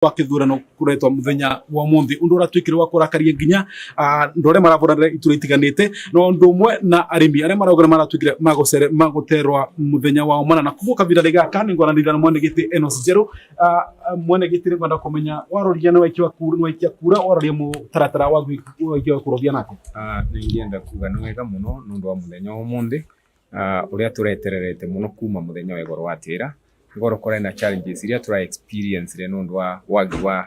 wa kithurano kuretwa muthenya wa muthi undu uratwikire wa kurakaria nginya ndore marabonera itura itiganite no ndumwe na arimi aria maragora maratwikire magoterwa muthenya wa umana na kuvuka vidale gaka ningoranira mwene giti Enos Jeru mwene giti ngwenda kumenya waroria no ikiwa kura waroria mu taratara wa ikiwa kurobia nako ningienda kuga no wega muno nundu wa muthenya wa muthi uria turetererete muno kuma muthenya wa igoro watira igoro kore na challenges iria tura experience re nundu wa wagi wa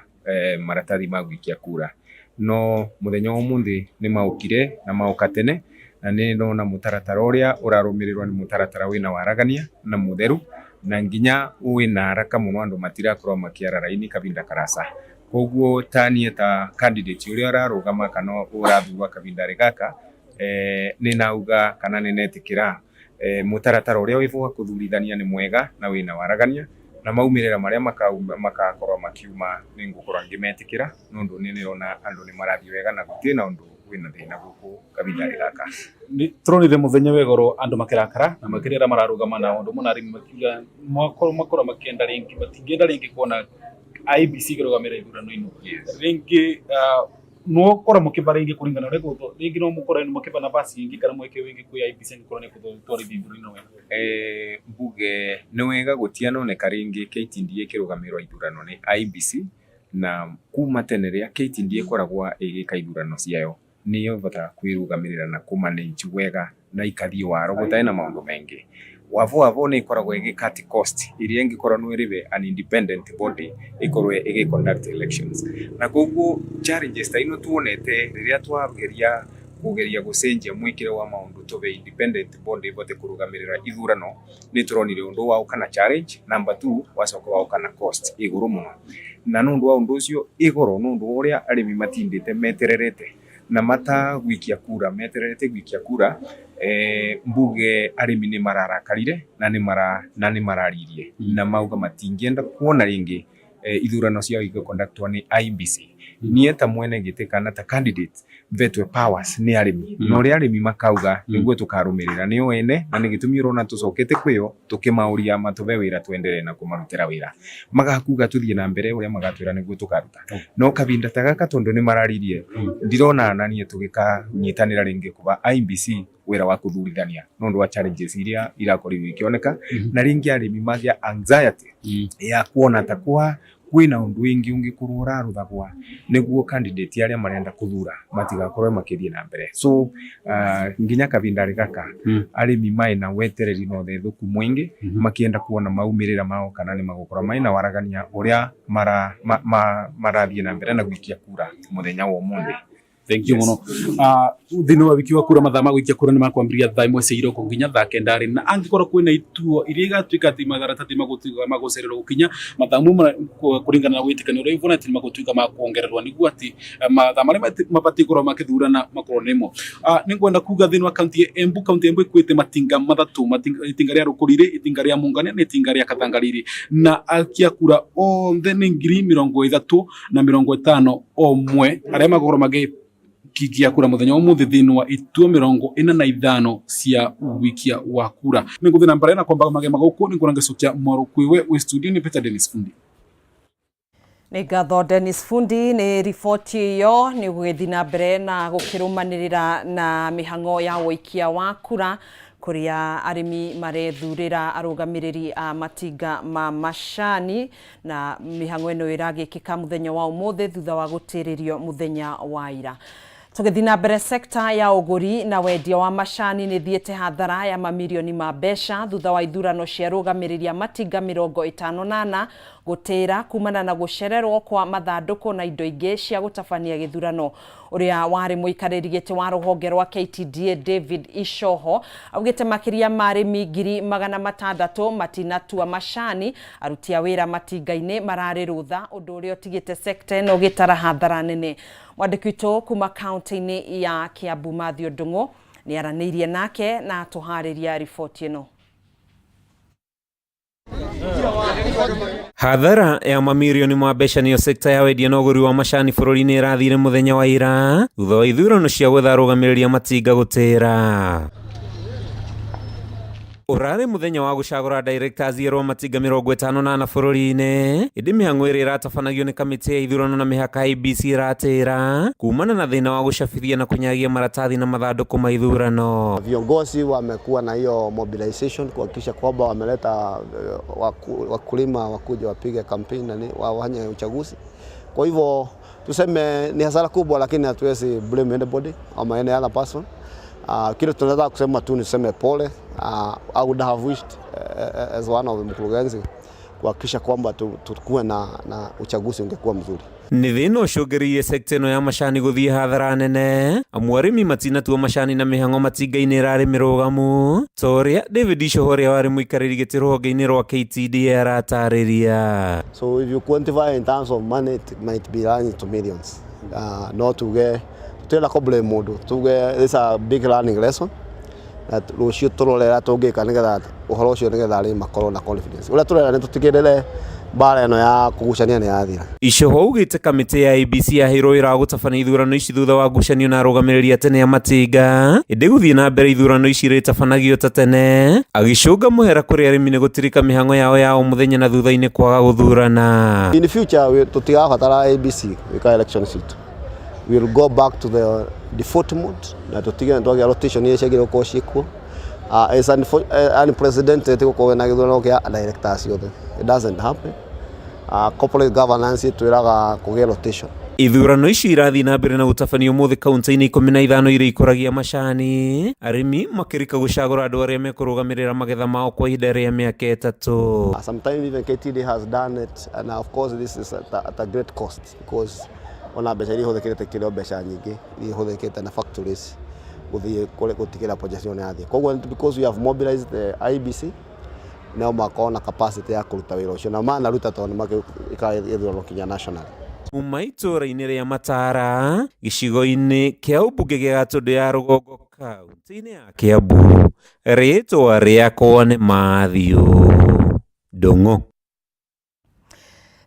maratathi ma gwikia kura no muthenya wa muthi ni maukire na maukatene na ni na mutaratara uria urarumirirwa ni mutaratara wina waragania na mutheru na nginya wina haraka muno andu matira kurwa makiara raini kabinda karasa koguo tani ta candidate uria ararugama kana urathurwa kabinda rigaka ni nauga kana ni netikira mutaratara uria wivuga kuthurithania ni mwega na wina waragania na maumirira maria makakorwa makiuma ningukorwa ngimetikira nundu ni nirona andu ni marathi wega na gutie na undu wina thina guku kabinda gaka ni tronire muthenya wegoro andu makirakara na makirira mararugama na undu munarimi makiuga makora makienda ringi matingenda ringi kuona IBC kirugamira ithurano ino ringi no kora mukibara ingi kuringana rego ringi no mukora ni mukibana basi ingi kana mweke wingi ku IBC ni korone kutori ithurano we mbuge no wega gutiano ne karingi KTDA kirugamirwa ithurano ni IBC na kuma teneria KTDA koragwa igika ithurano ciayo niyo bata kwirugamirira na kumanage wega na ikathii waro gutae na maundu mengi wavo ni ikoragwo igikati cost iria ingikorwo no irive an independent body ikorwe igiconduct elections na koguo challenges ta ino tuonete riria twageria kugeria gucenjia mwikire wa maundu tobe independent body bote kurugamirira ithurano ni turonire undu wa ukana challenge number 2 wacoka wa ukana cost iguru muno na nundu wa undu ucio igoro nundu uria arimi matindite metererete na mata gwikia kura metererete gwikia kura mbuge arimi ni mararakarire na ni mararirie na mauga matingienda kuona ringi ithurano ciao igaconductwa ni IBC nie ta mwene gite kana ta candidate vetwe powers ni arimi no ri arimi makauga niguo tukarumirira ni wene na ni gitumi urona tucokete kwiyo tukimauria matube wira tuendelee na kumarutira wira magakuga tuthie na mbere uria magatwira niguo tukaruta no kabinda tagaka tondu ni mararirie ndirona nanie tugika nyitanira ringi kuba IBC wira wa kuthurithania nondu wa challenges iria irakorwo ikioneka na ringi arimi magia anxiety ya kuona takwa kwina undu wingi ungikorwo uraruthagwa niguo candidate aria marenda kuthura matigakorwo makithie na mbere so nginya kabindari gaka arimi mai na wetereri no thethuku mwingi makienda kuona maumirira mao kana ni magukora mai na waragania uria marathie na mbere na gwikia kura muthenya wa umuthi. Thank you muno. Thini wa wiki wa kura mathama gwikia kura ni makwambiria thaa imwe cia iroko nginya thaa kenda ri na angikorwo kwina ituo iria igatuika ati magaratathi magucererwo gukinya mathamu kuringana na gwitikania uria ivona ati magutuika ma kuongererwa niguo ati mathaa maria mabati korwo makithurana makorwo nimo ningwenda kuga thini wa county ya Embu ikwite matinga mathatu itinga ria rukurire itinga ria mungania na itinga ria kathangariri na akia kura othe ni 30,350 omwe aria makorwo magi kigia kura muthenya umuthi thini wa ituo 45 cia wikia wa kura ninguthina mbere na kwamba magema guku ninguranga sokia Mohoro kwiwe we studio ni Peter Dennis Fundi ni gatho Dennis Fundi ni ripoti yo ni gwithina mbere na gukirumanirira na mihango ya wikia wa kura kuria arimi marethurira arugamiriri a matinga ma mashani na mihango eno iragikika muthenya wa umuthi thutha wa gutiririo muthenya wa ira. Tugithina mbere sekta ya uguri na wendia wa mashani ni thiete hathara ya mamilioni ma mbeca thutha wa ithurano cia rugamirirĩa matinga 58 gutira kumana na gucererwo kwa mathanduku na indo ingĩ cia gutabania githurano. Uria wari muikariri giti wa ruhonge rwa KTDA David Ishoho augite makiria marimi 600,000 matinatua mashani arutia wira matinga-ini marari rutha undu uria utigite sekta ino gitara hathara nene. Mwandiki witũ kuma kaunti-ini ya Kiambu Mathew Ndung'u ni aranirie nake na tuhariria ripoti ino. Hathara ya mamilioni ma mbeca niyo sekta ya wendia na uguri wa mashani bururi-ini irathire muthenya wa ira thutha wa ithurano cia gwetha arugamiriria matinga gutira. Urari muthenya wa gucagura directors yerwo matinga 58 bururi-ini indi mihango iri iratabanagio ni kamiti ya ithurano na mihaka IEBC iratira kumana na thina wa gucabithia na kunyagia maratathi na mathanduku ma ithurano. Viongozi wamekuwa na hiyo mobilization kuhakikisha kwamba wameleta wakulima wakuja wapige kampeni na wafanye uchaguzi. Kwa hivyo tuseme ni hasara kubwa, lakini hatuwezi blame anybody ama any other person. Kile tunataka kusema tu niseme pole. I would have wished as one of the mkurugenzi kuhakikisha kwamba tukue na uchaguzi ungekuwa mzuri. Ni thina ucungirie sekta ino ya macani guthie hathara nene amu arimi matinatua macani na mihango matinga-ini irari mirugamu toria David Ishohoria wari muikariri giti ruhonge-ini rwa KTD aratariria. So if you quantify in terms of money, it might be running to millions. Not to get tell a blame modu to get this a big learning lesson that rucio turorera tungika nigetha uhoro ucio nigetha ari makorwo na confidence ula turera ni tutigirire bara ino ya kugucania ni yathira. Ishoho ugite kamiti ya IEBC yahirwo ira gutabania ithurano ici thutha wa ngucanio na arugamiriria tene ya matinga indi guthie na mbere ithurano ici ritabanagio ta tene agicunga muhera kuri arimi ni gutirika mihango yao ya muthenya na thutha-ini kwaga guthurana. In the future tutigabatara IEBC wika election seat. We will go back to the default mode na tutige ndoge rotation ye shagiro ko shiko as unprecedented ko na githurano kia directors yothe. It doesn't happen. Corporate governance twiraga kuge rotation. Ithurano ici irathi na mbere na gutabanio muthi kaunti-ini 15 iri ikuragia macani arimi makirika gucagura andu aria mekurugamirira magetha mao kwa ihinda ria miaka 3. Sometimes even KTD has done it, and of course this is at a great cost because ona mbeca iria ihuthikirite kiro mbeca nyingi iria ihuthikirite na factories guthie gutikira projection ya thii. Koguo because we have mobilized the IEBC now makona capacity ya kuruta wira ucio na mana ruta tondu makika ithurano kinya national. Umaitura-ini ria Matara gicigo-ini kia ubunge gia Gatundu ya Rugongo kaunti-ini ya Kiambu ritwa riakwa ni Mathiu Ndung'u.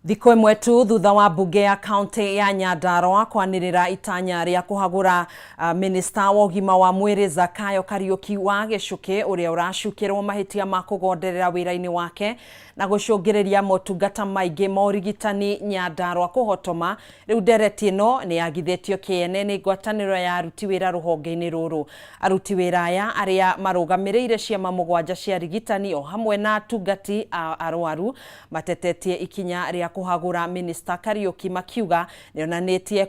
Thiko imwe tu thutha wa mbunge ya kaunti ya Nyandarua kwanirira itanya ria kuhagura minista wa ugima wa mwiri Zakayo Kariuki wa Gicuki uria uracukirwo mahitia ma kugonderera wira-ini wake na gucungiriria motungata maingi ma urigitani Nyandarua kuhotoma. Riu ndereti ino ni yagithitio kiene ni ngwataniro ya aruti wira ruhonge-ini ruru. Aruti wira aya aria marugamirire ciama 7 cia rigitani o hamwe na tungati arwaru matetetie ikinya ria kuhagura minista Kariuki makiuga nionanitie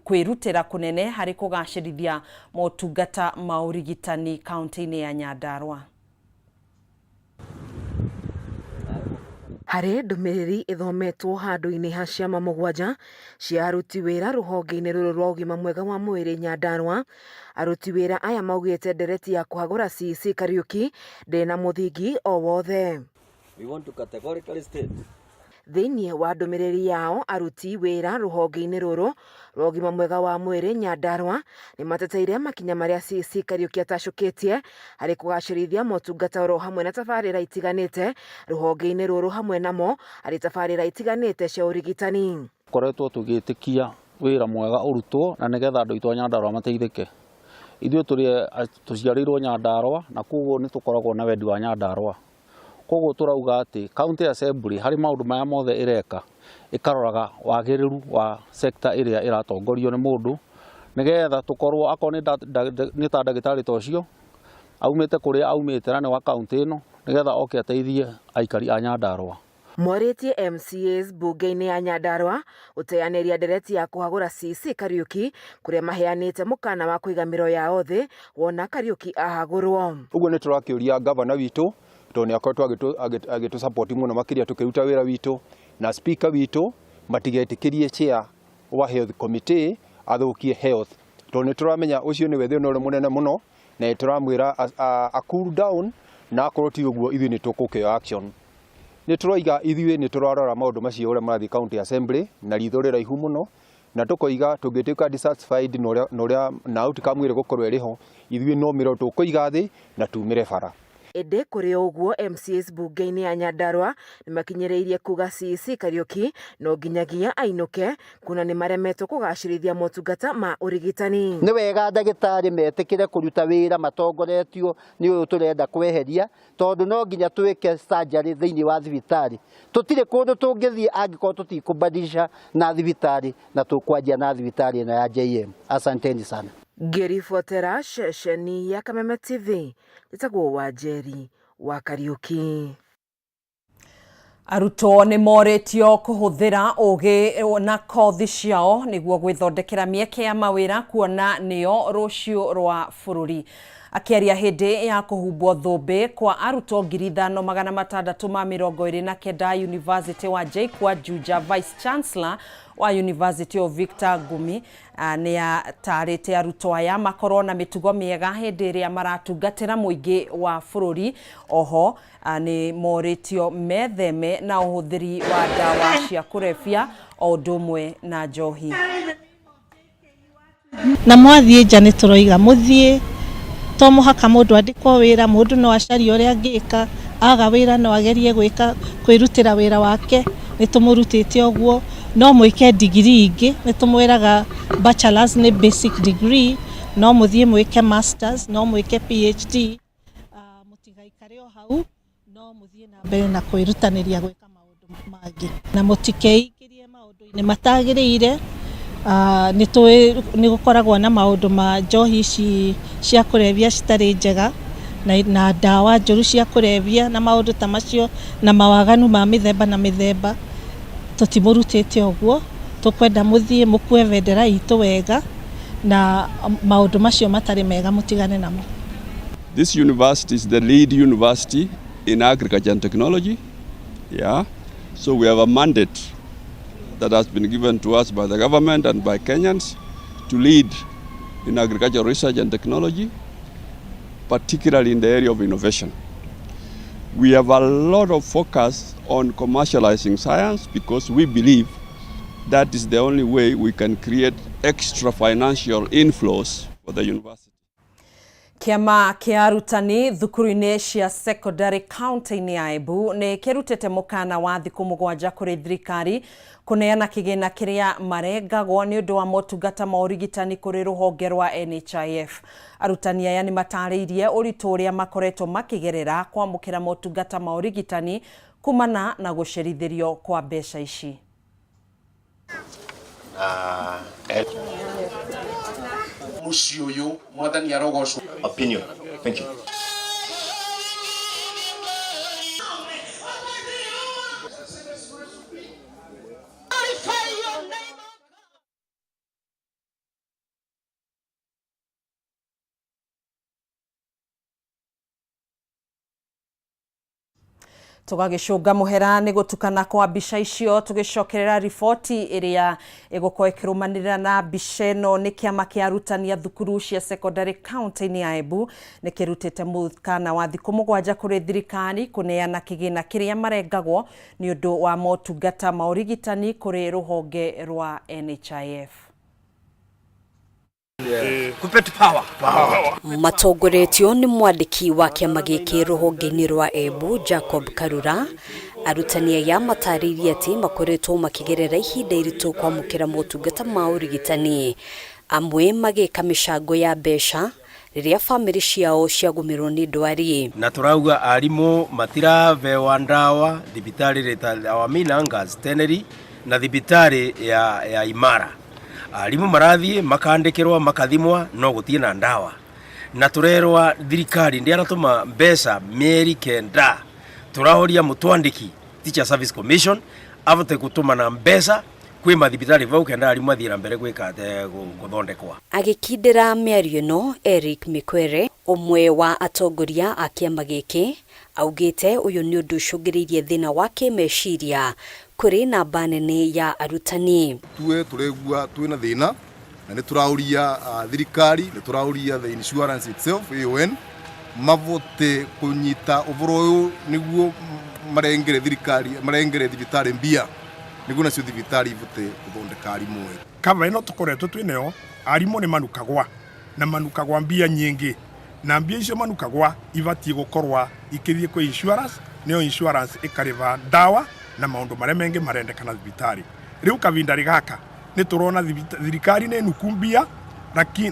kwirutira kunene hari kugacirithia motungata ma urigitani kaunti-ini ya Nyandarua. Hari ndumiriri ithometwo handu-ini ha ciama 7 cia aruti wira ruhonge-ini ruru rwa ugima mwega wa mwiri Nyandarua. Aruti wira aya maugite ndereti ya kuhagura CC Kariuki ndena muthingi o wothe. We want to categorically state Thiini wa ndumiriri yao aruti wira ruhonge-ini ruru rwa ugima mwega wa mwiri Nyandarua ni mateteire makinya maria CC Kariuki atacukitie hari kugacirithia motungata oro hamwe na tabarira itiganite ruhonge-ini ruru hamwe namo hari tabarira itiganite cia urigitani. Koretwo tugitikia wira mwega urutwo na nigetha andu itwa Nyandarua mateithike. Ithuĩ tuciarirwo Nyandarua na koguo ni tukoragwo na wendi wa Nyandarua. Koguo turauga ati county assembly hari maundu maya mothe ireka ikaroraga wagiriru wa sector iria iratongorio ni mundu nigetha tukorwo akoni ni ta ndagitari tocio aumite kuria aumite na ni wa county ino nigetha oke ateithie aikari a Nyandarua. Mwaritie MCAs bunge-ini ya Nyandarua uteaniria ndereti ya kuhagura CC Kariuki kuria maheanite mukana wa kwigamiro ya othe wona Kariuki ahagurwo. Uguo ni turakiuria governor witu toni akoretwo agitu support muno makiria tukiruta wira witu na speaker witu matigetikirie chair wa health committee athukie health toni turamenya ucio ni wethino uri munene muno na turamwira a cool down na akoroti uguo ithui ni tukukio action. Ni turoiga ithui ni turarora maundu macio ure marathi county assembly na ritho riraihu muno na tukoiga tungituika dissatisfied noria na outcome ire gukorwo iriho ithui no miro tukoiga thi na tumire bara. ende kuri uguo MCAs bunge-ini ya Nyandarua ni makinyereirie kuga CC Kariuki no nginyagia ainuke kuna ni maremetwo kugacirithia motungata ma urigitani. Ni wega ndagitari metikire kuruta wira matongoretio ni uyu turenda kweheria tondu no nginya twike surgery thiini wa thibitari tutire kundu tungithie angiko tutikubadilisha na thibitari na tukwanjia na thibitari na ya JM. Asanteni sana. Ngiribotera ceceni ya Kameme TV nitagwo Wanjeri wa Kariuki. Arutwo nĩ moretio kũhũthĩra ũgĩ na kothi ciao nĩguo gwĩthondekera mĩeke ya mawĩra kuona nĩyo rũciũ rwa bũrũri. Akĩaria hĩndĩ ya kũhumbwo thũmbĩ kwa arutwo 5,629 University wa JKUA Juja Vice Chancellor wa University of Victor Gumi nĩ atarĩte arutwo aya makorwo na mĩtugo mĩega hĩndĩ ĩrĩa maratungatĩra mũingĩ wa bũrũri. Oho nĩ moretio metheme na ũhũthĩri wa ndawa cia kũrebia o ũndũ ũmwe na njohi. Na mwathiĩ nja nĩ tũroiga mũthiĩ to mũhaka mũndũ andĩkwo wĩra, mũndũ no acarie ũrĩa angĩka, aga wĩra no agerie gwĩka kwĩrutĩra wĩra wake, nĩ tũmũrutĩte ũguo. No mwĩke degree ingĩ, nĩ tũmwĩraga bachelor's nĩ basic degree, no mũthiĩ mwĩke masters, no mwĩke PhD. Mũtigaikare o hau, no mũthiĩ na mbere na kwĩrutanĩria gwĩka maũndũ mangĩ na mũtikeingĩrie maũndũ-inĩ matagĩrĩire. Nĩ gũkoragwo na maũndũ ma njohi cia kũrebia citarĩ njega na ndawa njũru cia kũrebia na maũndũ ta macio na mawaganu ma mĩthemba na mĩthemba. Tũtimũrutĩte ũguo, tũkwenda mũthiĩ mũkue bendera itũ wega na maũndũ macio matarĩ mega mũtigane namo. This university is the lead university in agriculture and technology. Yeah. So we have a mandate that has been given to us by the government and by Kenyans to lead in agricultural research and technology, particularly in the area of innovation. We have a lot of focus on commercializing science because we believe that is the only way we can create extra financial inflows for the university. Kiama kia arutani thukuru-inĩ cia secondary county-inĩ ya Embu nĩ kĩrutĩte mũkana wa thikũ 7 kũrĩ thirikari kũneana kĩgĩna kĩrĩa marengagwo nĩ ũndũ wa motungata ma ũrigitani kũrĩ rũhonge rwa NHIF. Arutani aya nĩ matarĩirie ũritũ ũrĩa makoretwo makĩgerera kwamũkĩra motungata ma ũrigitani kumana na gũcerithĩrio kwa mbeca ici. Opinion. Thank you. Tugagĩcũnga mũhera nĩ gũtukana kwa mbica icio tũgĩcokerera riboti ĩrĩa ĩgũkorwo ĩkĩrũmanĩrĩra na mbica ĩno nĩ kĩama kĩa arutani a thukuru cia secondary county-inĩ ya Embu nĩ kĩrutĩte mũkana wa thikũ 7 kũrĩ thirikari kũneana kĩgĩna kĩrĩa marengagwo nĩ ũndũ wa motungata ma ũrigitani kũrĩ rũhonge rwa NHIF. Matongoretio nĩ mwandĩki wa kĩama gĩkĩ rũhonge-inĩ rwa Embu Jacob Karura. Arutani aya matarĩirie atĩ makoretwo makĩgerera ihinda iritũ kwamũkĩra motungata ma ũrigitani, amwe magĩka mĩcango ya mbeca rĩrĩa famĩlĩ ciao ciagũmĩrwo nĩ ndwari. Na tũrauga arimũ matirahewa ndawa thibitarĩ rĩta Awamina Ngas Teneri na thibitarĩ ya Imara. Arimũ marathiĩ makandĩkĩrwo makathimwa no gũtirĩ na ndawa. Na tũrerwa thirikari ndĩratũma mbeca mĩeri 9. Tũrahoria mũtwandĩki Teacher Service Commission avote gũtũma na mbeca kwĩ mathibitarĩ vau kenda arimũ athiĩ na mbere gwĩka gũthondekwa. Agĩkindĩra mĩario ĩno Eric Mikwere, ũmwe wa atongoria a kĩama gĩkĩ, augĩte ũyũ nĩ ũndũ ũcũngĩrĩirie thĩna wa kĩmeciria kũrĩ namba nene ya arutani. Tũregua twĩna thĩna na nĩ tũrauria thirikari, nĩ tũrauria the insurance itself AON mavote kũnyita ũhoro ũyũ nĩguo marengere thirikari, marengere thibitarĩ mbia nĩguo nacio thibitarĩ ivote gũthondeka arimũ. Kama ĩno tũkoretwo twĩnayo arimũ nĩ manukagwa na manukagwa mbia nyingĩ na mbia icio manukagwa ibatie gukorwa ikithie kwa insurance neo insurance ikariva dawa na maundu maria mengi marendekana thibitari. Riu kabindari gaka ni turona thirikari ni nukumbia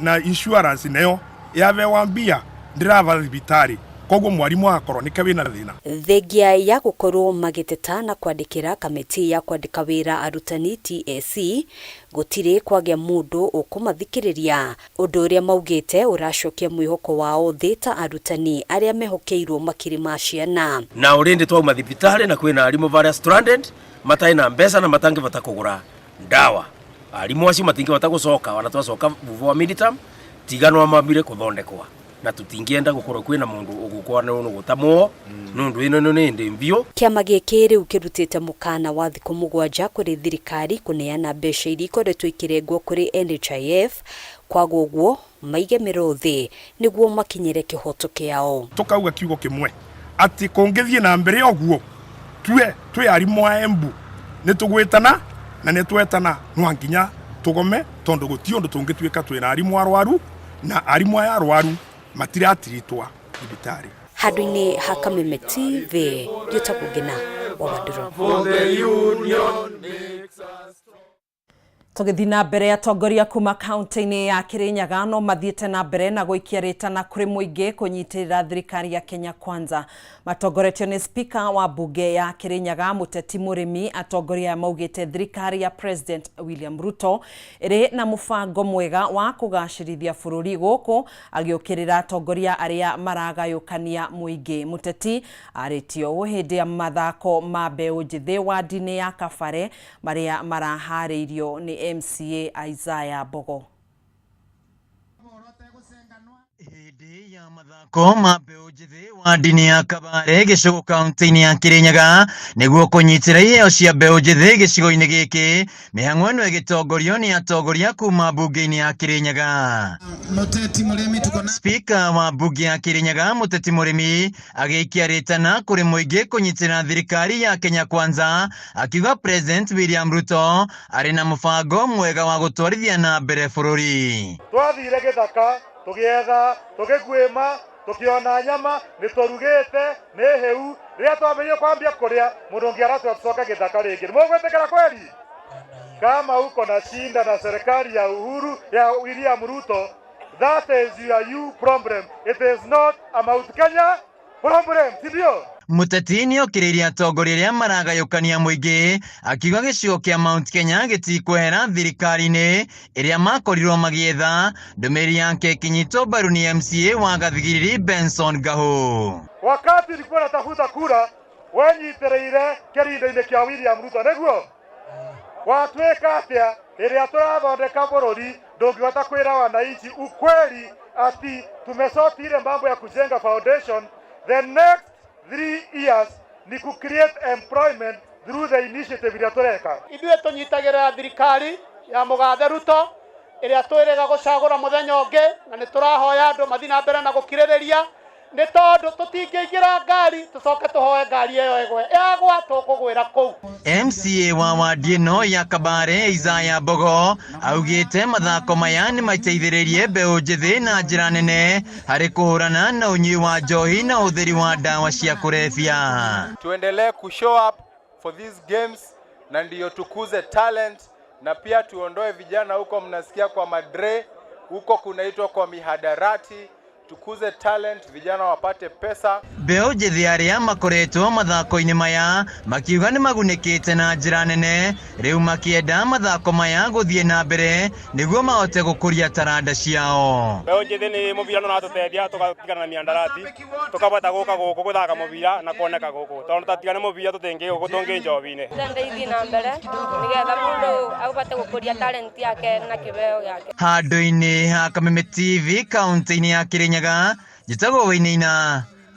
na insurance neo yavewa mbia ndirava thibitari koguo mwarimu akorwo ni kawe na thina. Thengia ya gukorwo magiteta na kwandikira kamiti ya kwandika wira arutani TSC gutire kwagia mundu ukumathikiriria undu uria maugite uracokia mwihoko wao thita arutani aria mehokeirwo makiri ma ciana na urindi twa mathibitari na kwina arimu varia stranded matai na mbesa na matangi batakugura ndawa arimu acio matingi batagucoka wana twacoka vuva midterm tigano mabire kuthondekwa na tutingienda gukorwo kwina mundu ugukwa no gutamwo nundu ino ni ndimvio. Kiama giki riu kirutite mukana wa thiku 7 kuri thirikari kuneana mbeca iria ikoretwo ikirengwo kuri NHIF kwaga uguo maige mirothi niguo makinyire kihoto kiao. Tukauga kiugo kimwe ati kongethie na mbere oguo twe arimu a Embu nitugwitana na nitwetana nwanginya tugome tondu gutiondo tungituika twina arimu arwaru na arimu aya arwaru matiratiritwa thibitari. Handũ-inĩ ha Kameme TV Gitau wa Wadiro. Tũgĩthiĩ na mbere atongoria kuma kaunti-inĩ ya Kirinyaga no mathiĩte na mbere na gũikia rĩtana kũrĩ mũingĩ kũnyitĩrĩra thirikari ya Kenya Kwanza. Matongoretio nĩ speaker wa bunge ya Kirinyaga Mũteti Mũrĩmi atongoria maugĩte thirikari ya President William Ruto ĩrĩ na mũbango mwega wa kũgacĩrithia bũrũri gũkũ agĩũkĩrĩra atongoria arĩa maragayũkania mũingĩ. Mũteti arĩtio hĩndĩ ya mathako ma mbeũ njĩthĩ wadi-inĩ ya Kabare marĩa maraharĩirio nĩ MCA Isaiah Bogo. Hĩndĩ ya mathako ma mbeũ njĩthĩ wadi-inĩ ya Kabare gĩcigo kaunti-inĩ ya Kirinyaga nĩguo kũnyitĩra iheo cia mbeũ njĩthĩ gĩcigo-inĩ gĩkĩ mĩhang'o ĩno ĩgĩtongorio nĩ atongoria kuma bunge-inĩ ya Kirinyaga. Speaker wa bunge ya Kirinyaga Mũteti Mũrĩmi agĩikia rĩtana kũrĩ mũingĩ kũnyitĩrĩra thirikari ya Kenya Kwanza akiuga President William Ruto arĩ na mũbango mwega wa gũtwarithia na mbere bũrũri. Twathire gĩthaka tugietha tugiguima tukiona nyama niturugite ni heu ria twambirie kwambia kuria mundu ngiaratwa tucoka githaka ringi mugwetekera kweli kama uko na shinda na serikali ya Uhuru ya William Ruto that is your problem, it is not a Mount Kenya problem, sivyo? Mũteti nĩ okĩrĩire atongoria arĩa maragayũkania mũingĩ akiuga gĩcigo kĩa Mount Kenya gĩtikwehera thirikari-inĩ ĩrĩa makorirwo magĩetha ndũmĩrĩri yake ĩkinyitwo mbaru nĩ MCA wa Gathigiriri Benson Gahu. Wakati nilikuwa natafuta kura wenyitĩrĩire kĩrinda-inĩ kĩa William Ruto nĩguo watwĩka atĩa ĩrĩa tũrathondeka bũrũri ndũngĩhota kwĩra wananchi ukweli ati tumesotire mambo ya kujenga foundation the next 3 years ni ku create employment through the initiative ĩrĩa tũreka. Ithuĩ tũnyitagĩrĩra thirikari ya Mũgathe Ruto ĩrĩa twĩrĩga gũcagũra mũthenya ũngĩ na nĩ tũrahoya andũ mathiĩ na mbere na gũkirĩrĩria nĩ tondũ tũtingĩingĩra ngari tũcoke tũhoe ngari ĩyo ĩgwe yagwa tũkũgwĩra kũu. MCA wa wadi ĩno ya Kabare Isaiah Bogo augĩte mathako maya nĩ mateithĩrĩrie mbeũ njĩthĩ na njĩra nene harĩ kũhũrana na ũnyui wa njohi na ũthĩri wa ndawa cia kũrebia. Tuendelee kushow up for these games na ndiyo tukuze talent na pia tuondoe vijana huko mnasikia kwa madre huko kunaitwa kwa mihadarati. Tukuze talent, vijana wapate pesa. Mbeũ njĩthĩ arĩa makoretwo mathako-inĩ maya makiuga nĩ magunĩkĩte na njĩra nene rĩu makĩenda mathako maya gũthiĩ na mbere nĩguo mahote gũkũria taranda ciao. Mbeũ njĩthĩ nĩ mũbira no natũteithia tũgatigana na miandarati tũkabota gũka gũkũ gũthaka mũbira na kuoneka gũkũ tondũ tatigane mũbira tũtengĩ gũkũ tũngĩ njobi-inĩ. Ndeithie na mbere nĩgetha mũndũ ahote gũkũria talent yake na kĩbeo gĩake. Handũ-inĩ ha Kameme TV kaunti-inĩ ya Kirinyaga Gitau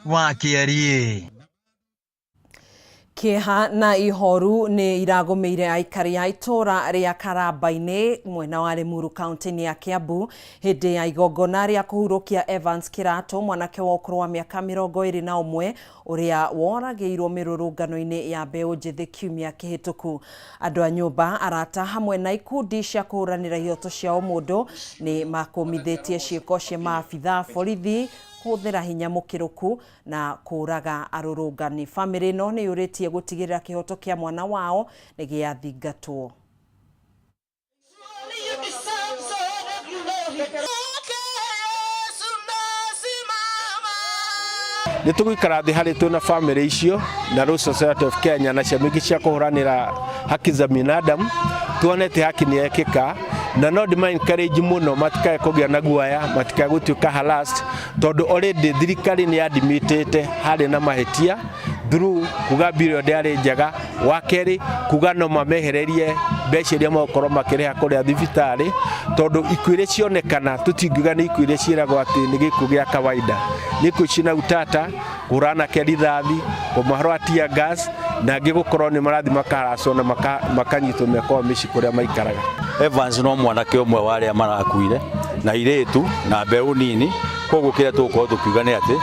wa Kiarie. Kĩeha na ihoru nĩ iragũmĩire aikari a itũra rĩa Karamba-inĩ mwena wa Limuru kaunti-inĩ ya Kiambu hĩndĩ ya igongona rĩa kũhurũkia Evans Kĩratũ mwanake wa ũkũrũ wa mĩaka 21 ũrĩa woragĩirwo mĩrũrũngano-inĩ ya mbeũ njĩthĩ kiumia kĩhĩtũku. Andũ a nyũmba arata hamwe na ikundi cia kũhũranĩra ihoto cia ũmũndũ nĩ makũmithĩtie ciĩko cia maabitha borithi kũhũthĩra hinya mũkĩrũku na kũraga arũrũngani. Famĩlĩ ĩno nĩ yũrĩtie gũtigĩrĩra kĩhoto kĩa mwana wao nĩ gĩathingatwo. Nĩ tũgũikara thĩ harĩ twĩna famĩlĩ icio na Law Society of Kenya na ciama ingĩ cia kũhũranĩra haki za binadamu tuonete haki nĩ yekĩka, na no ndĩma encourage mũno matikae kũgĩa na guoya, matikae gũtuĩka harassed, tondũ already thirikari nĩ admitĩte harĩ na mahĩtia through kuga bill ndĩarĩ njega. Wa kerĩ kuga no mamehererie mbeca iria magũkorwo makĩrĩha kũrĩa thibitarĩ, tondũ ikuũ iria cionekana tũtingiuga nĩ ikuũ iria ciĩragwo atĩ nĩ gĩkuũ gĩa kawaida. Nĩ ikuũ cina utata, kũrana kĩrithathi, kũmahũra tear gas, na angĩ gũkorwo nĩ marathi makaracwo na makanyitwo mĩako mĩciĩ kũrĩa maikaraga. Evans no mwanake ũmwe wa arĩa marakuire na irĩtu na mbeũ nini, koguo kĩrĩa tũgũkorwo tũkiuga nĩ atĩ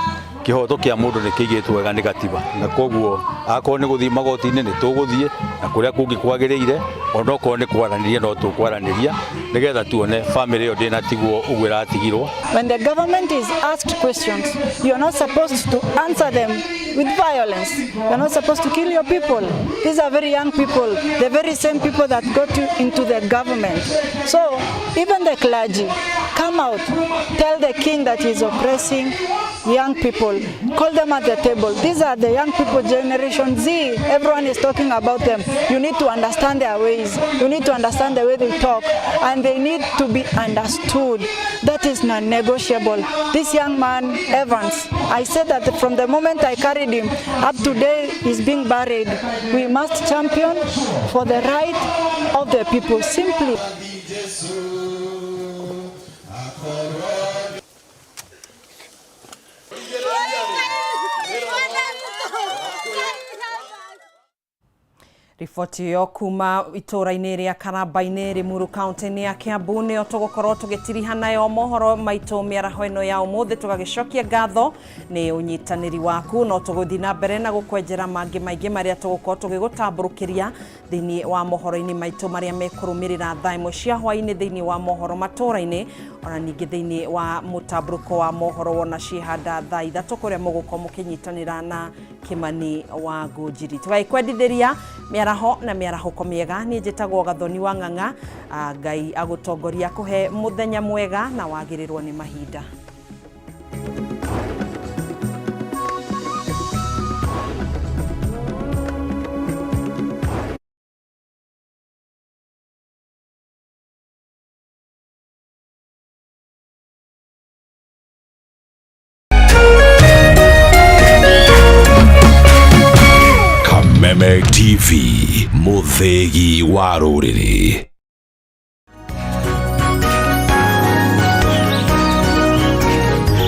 kĩhoto kĩa mũndũ nĩ kĩigĩtwo wega nĩ gatiba, na koguo akorwo nĩ gũthiĩ magoti-inĩ nĩ tũgũthiĩ, na kũrĩa kũngĩ kwagĩrĩire onokorwo nĩ kwaranĩria no tũkwaranĩria nĩgetha tuone famĩlĩ ĩyo ndĩnatigwo ũguo ĩratigirwo. When the government is asked questions, you are not supposed to answer them with violence. You are not supposed to kill your people. These are very young people, the very same people that got you into the government. So even the clergy, come out, tell the king that he is oppressing young people, call them at the table. These are the young people, Generation Z. Everyone is talking about them. You need to understand their ways. You need to understand the way they talk, and they need to be understood. That is non-negotiable. This young man, Evans, I said that from the moment I carried him up to today, he's being buried. We must champion for the right of the people, simply. Riboti yo kuma itũra-inĩ rĩa Karaba-inĩ Limuru kaunti-inĩ ya Kiambu nĩyo tũgũkorwo tũgĩtiriha nayo mohoro maitũ mĩaraho ĩno ya ũmũthĩ, tũgagĩcokia ngatho nĩ ũnyitanĩri waku, no tũgũthiĩ na mbere na gũkwenjera mangĩ maingĩ marĩa tũgũkorwo tũgĩgũtambũrũkĩria thĩinĩ wa mohoro-inĩ maitũ marĩa mekũrũmĩrĩra thaa imwe cia hwaĩ-inĩ thĩinĩ wa mohoro matũra-inĩ, ona ningĩ thĩinĩ wa mũtambũrũko wa mohoro wona ciĩhanda thaa ithatũ kũrĩa mũgũkorwo mũkĩnyitanĩra na Kimani wa Ngũnjiri. Tũgagĩkwendithĩria mĩaraho na mĩarahũko mĩega. Niĩ njĩtagwo Gathoni wa Ng'ang'a. Ngai agũtongoria kũhe mũthenya mwega na wagĩrĩrwo nĩ mahinda. Kameme TV, mũthĩgi wa rũrĩrĩ.